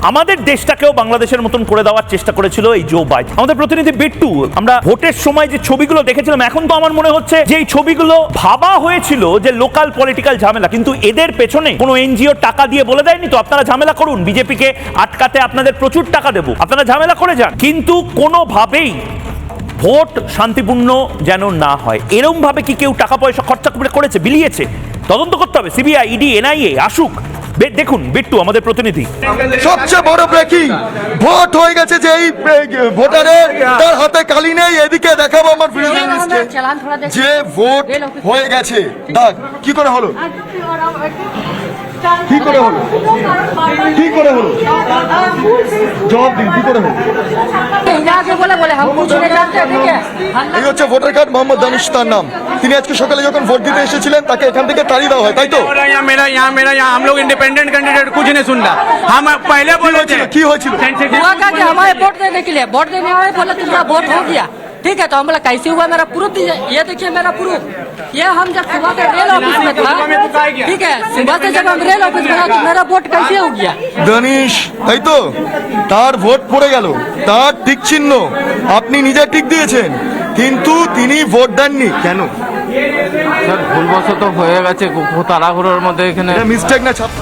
আমাদের দেশটাকেও বাংলাদেশের মতন করে দেওয়ার চেষ্টা করেছিল এই জো বাইডেন। আমাদের প্রতিনিধি বিট্টু, আমরা ভোটের সময় যে ছবিগুলো দেখেছিলাম, এখন তো আমার মনে হচ্ছে যে এই ছবিগুলো ভাবা হয়েছিল যে লোকাল পলিটিক্যাল ঝামেলা, কিন্তু এদের পেছনে কোনো এনজিও টাকা দিয়ে বলে দেয়নি তো আপনারা ঝামেলা করুন, বিজেপিকে আটকাতে আপনাদের প্রচুর টাকা দেবো, আপনারা ঝামেলা করে যান, কিন্তু কোনোভাবেই ভোট শান্তিপূর্ণ যেন না হয় এরকম ভাবে কি কেউ টাকা পয়সা খরচা করেছে, বিলিয়েছে? তদন্ত করতে হবে, সিবিআই, ইডি, এনআইএ আসুক। দেখুন বিট্টু, আমাদের প্রতিনিধি। সবচেয়ে বড় ব্রেকিং, ভোট হয়ে গেছে যে এই ভোটারের তার হাতে কালি নেই। এদিকে দেখাবো আমার ভিডিও লিস্টে যে ভোট হয়ে গেছে। দাগ কি করে হলো, কি করে হলো, কি করে হলো, জবাব দিন, কি করে হলো? এই হচ্ছে ভোটার কার্ড, মোহাম্মদ দানিশ তার নাম। তিনি আজকে সকালে যখন ভোট দিতে এসেছিলেন তাকে এখান থেকে তাড়িয়ে দেওয়া হয়, তাই তো? मेरा हम लोग इंडिपेंडेंट कैंडिडेट कुछ नहीं सुन रहा। हम पहले बोले थे কি হয়েছিল? हुआ क्या कि हमारे वोट देने के लिए वोट देने आए, बोले तुम्हारा वोट हो गया, ठीक है। तो हम बोला कैसे हुआ, मेरा प्रूफ दीजिए। ये देखिए मेरा प्रूफ, ये हम जब सुबह से रेल ऑफिस में था, ठीक है, सुबह से जब हम रेल ऑफिस में था तो मेरा वोट कैसे हो गया? দানিশ, তাই তো? তার ভোট পড়ে গেল, তার টিক চিহ্ন আপনি নিজে টিক দিয়েছেন, কিন্তু তিনি ভোট দেননি কেন? স্যার ভুলবশত হয়ে গেছে, তাড়াহুড়োর মধ্যে এখানে মিস্টেক না ছাপ্পা